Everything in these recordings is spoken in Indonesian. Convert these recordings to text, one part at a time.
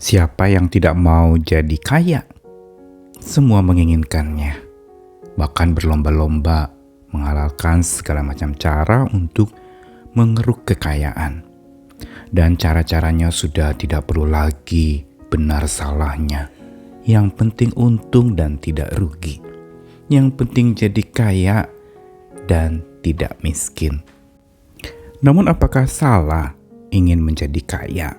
Siapa yang tidak mau jadi kaya? Semua menginginkannya, bahkan berlomba-lomba menghalalkan segala macam cara untuk mengeruk kekayaan. Dan cara-caranya sudah tidak perlu lagi benar salahnya. Yang penting untung dan tidak rugi. Yang penting jadi kaya dan tidak miskin. Namun apakah salah ingin menjadi kaya?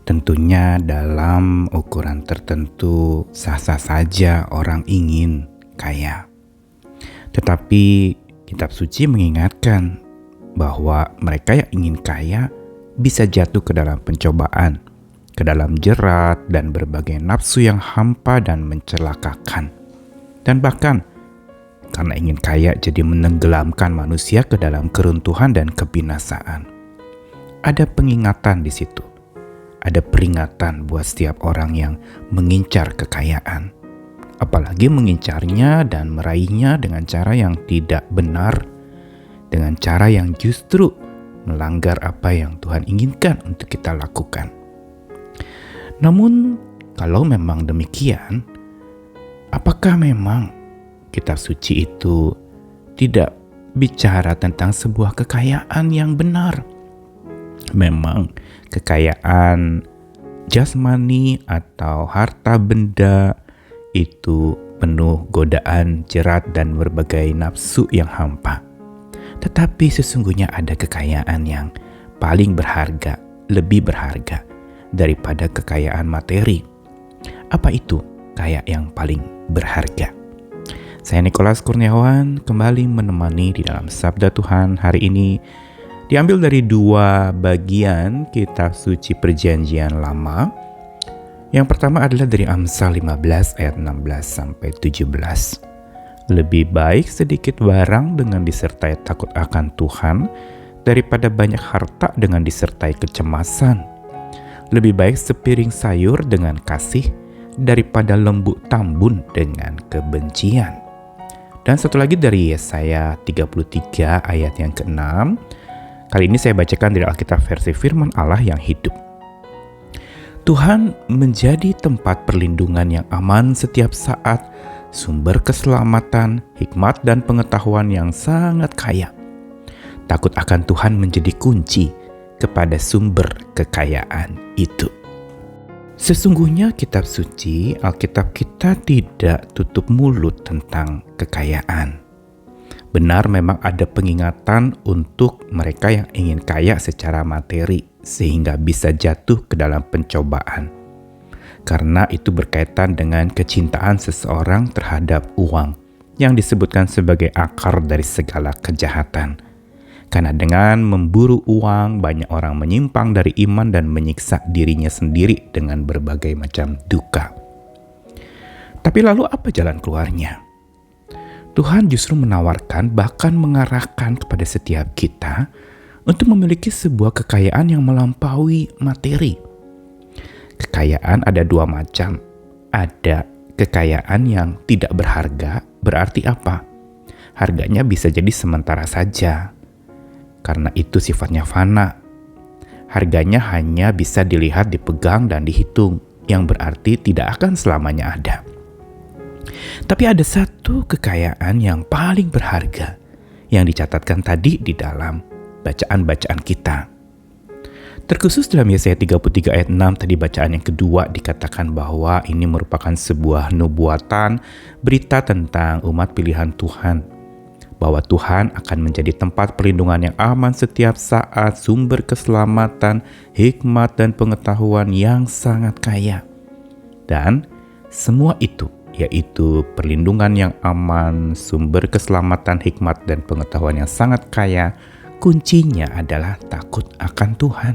Tentunya dalam ukuran tertentu sah-sah saja orang ingin kaya. Tetapi kitab suci mengingatkan bahwa mereka yang ingin kaya bisa jatuh ke dalam pencobaan, ke dalam jerat dan berbagai nafsu yang hampa dan mencelakakan. Dan bahkan karena ingin kaya jadi menenggelamkan manusia ke dalam keruntuhan dan kebinasaan. Ada pengingatan di situ. Ada peringatan buat setiap orang yang mengincar kekayaan. Apalagi mengincarnya dan meraihnya dengan cara yang tidak benar, dengan cara yang justru melanggar apa yang Tuhan inginkan untuk kita lakukan. Namun, kalau memang demikian, apakah memang kitab suci itu tidak bicara tentang sebuah kekayaan yang benar? Memang kekayaan jasmani atau harta benda itu penuh godaan, jerat, dan berbagai nafsu yang hampa. Tetapi sesungguhnya ada kekayaan yang paling berharga, lebih berharga daripada kekayaan materi. Apa itu kaya yang paling berharga? Saya Nikolas Kurniawan kembali menemani di dalam Sabda Tuhan hari ini. Diambil dari dua bagian kitab suci Perjanjian Lama. Yang pertama adalah dari Amsal 15 ayat 16 sampai 17. Lebih baik sedikit barang dengan disertai takut akan Tuhan daripada banyak harta dengan disertai kecemasan. Lebih baik sepiring sayur dengan kasih daripada lembut tambun dengan kebencian. Dan satu lagi dari Yesaya 33 ayat yang ke-6. Kali ini saya bacakan dari Alkitab versi Firman Allah yang hidup. Tuhan menjadi tempat perlindungan yang aman setiap saat, sumber keselamatan, hikmat dan pengetahuan yang sangat kaya. Takut akan Tuhan menjadi kunci kepada sumber kekayaan itu. Sesungguhnya kitab suci, Alkitab kita tidak tutup mulut tentang kekayaan. Benar memang ada pengingatan untuk mereka yang ingin kaya secara materi sehingga bisa jatuh ke dalam pencobaan. Karena itu berkaitan dengan kecintaan seseorang terhadap uang yang disebutkan sebagai akar dari segala kejahatan. Karena dengan memburu uang banyak orang menyimpang dari iman dan menyiksa dirinya sendiri dengan berbagai macam duka. Tapi lalu apa jalan keluarnya? Tuhan justru menawarkan bahkan mengarahkan kepada setiap kita untuk memiliki sebuah kekayaan yang melampaui materi. Kekayaan ada dua macam. Ada kekayaan yang tidak berharga, berarti apa? Harganya bisa jadi sementara saja, karena itu sifatnya fana. Harganya hanya bisa dilihat, dipegang, dan dihitung, yang berarti tidak akan selamanya ada. Tapi ada satu kekayaan yang paling berharga yang dicatatkan tadi di dalam bacaan-bacaan kita. Terkhusus dalam Yesaya 33 ayat 6 tadi bacaan yang kedua dikatakan bahwa ini merupakan sebuah nubuatan, berita tentang umat pilihan Tuhan. Bahwa Tuhan akan menjadi tempat perlindungan yang aman setiap saat, sumber keselamatan, hikmat dan pengetahuan yang sangat kaya. Dan semua itu yaitu perlindungan yang aman, sumber keselamatan, hikmat, dan pengetahuan yang sangat kaya, kuncinya adalah takut akan Tuhan.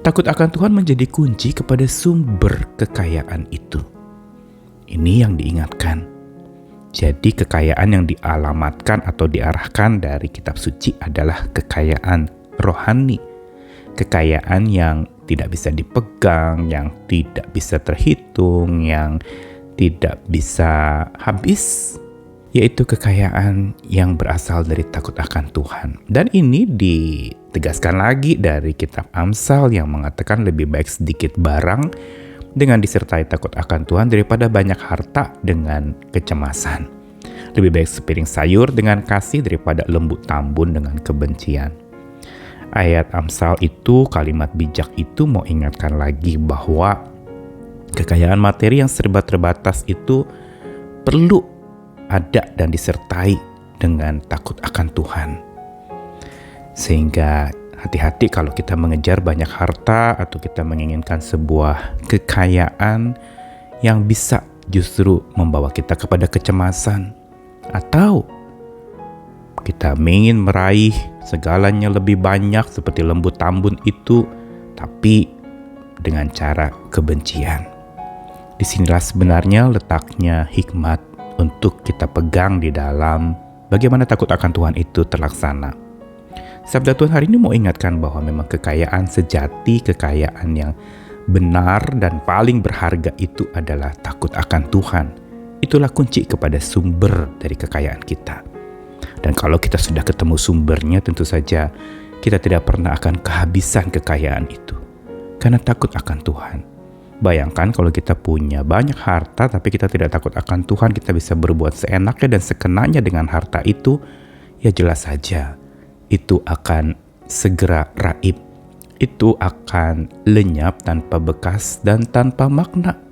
Takut akan Tuhan menjadi kunci kepada sumber kekayaan itu. Ini yang diingatkan. Jadi kekayaan yang dialamatkan atau diarahkan dari kitab suci adalah kekayaan rohani. Kekayaan yang tidak bisa dipegang, yang tidak bisa terhitung, yang tidak bisa habis, yaitu kekayaan yang berasal dari takut akan Tuhan. Dan ini ditegaskan lagi dari kitab Amsal yang mengatakan lebih baik sedikit barang dengan disertai takut akan Tuhan daripada banyak harta dengan kecemasan. Lebih baik sepiring sayur dengan kasih daripada lembu tambun dengan kebencian. Ayat Amsal itu, kalimat bijak itu mau ingatkan lagi bahwa kekayaan materi yang serba terbatas itu perlu ada dan disertai dengan takut akan Tuhan. Sehingga hati-hati kalau kita mengejar banyak harta atau kita menginginkan sebuah kekayaan yang bisa justru membawa kita kepada kecemasan. Atau kita ingin meraih segalanya lebih banyak seperti lembu tambun itu, tapi dengan cara kebencian. Disinilah sebenarnya letaknya hikmat untuk kita pegang di dalam bagaimana takut akan Tuhan itu terlaksana. Sabda Tuhan hari ini mau ingatkan bahwa memang kekayaan sejati, kekayaan yang benar dan paling berharga itu adalah takut akan Tuhan. Itulah kunci kepada sumber dari kekayaan kita. Dan kalau kita sudah ketemu sumbernya, tentu saja kita tidak pernah akan kehabisan kekayaan itu. Karena takut akan Tuhan. Bayangkan kalau kita punya banyak harta tapi kita tidak takut akan Tuhan, kita bisa berbuat seenaknya dan sekenanya dengan harta itu, ya jelas saja itu akan segera raib. Itu akan lenyap tanpa bekas dan tanpa makna.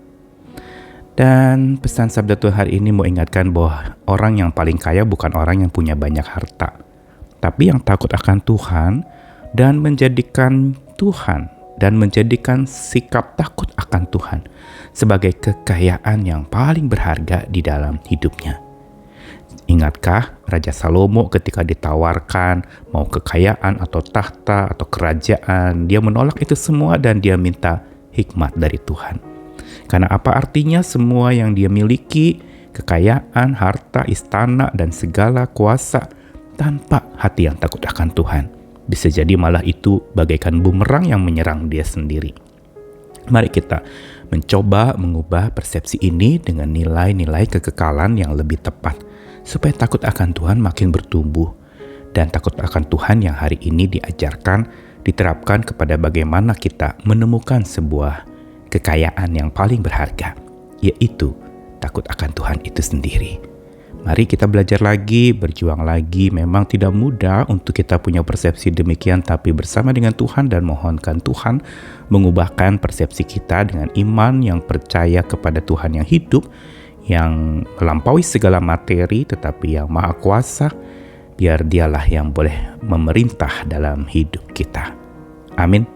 Dan pesan sabda Tuhan hari ini mau ingatkan bahwa orang yang paling kaya bukan orang yang punya banyak harta, tapi yang takut akan Tuhan dan menjadikan sikap takut akan Tuhan sebagai kekayaan yang paling berharga di dalam hidupnya. Ingatkah Raja Salomo ketika ditawarkan mau kekayaan atau tahta atau kerajaan, dia menolak itu semua dan dia minta hikmat dari Tuhan. Karena apa artinya semua yang dia miliki, kekayaan, harta, istana, dan segala kuasa tanpa hati yang takut akan Tuhan. Bisa jadi malah itu bagaikan bumerang yang menyerang dia sendiri. Mari kita mencoba mengubah persepsi ini dengan nilai-nilai kekekalan yang lebih tepat, supaya takut akan Tuhan makin bertumbuh. Dan takut akan Tuhan yang hari ini diajarkan, diterapkan kepada bagaimana kita menemukan sebuah kekayaan yang paling berharga, yaitu takut akan Tuhan itu sendiri. Mari kita belajar lagi, berjuang lagi. Memang tidak mudah untuk kita punya persepsi demikian, tapi bersama dengan Tuhan dan mohonkan Tuhan mengubahkan persepsi kita dengan iman yang percaya kepada Tuhan yang hidup, yang melampaui segala materi, tetapi yang maha kuasa, biar dialah yang boleh memerintah dalam hidup kita. Amin.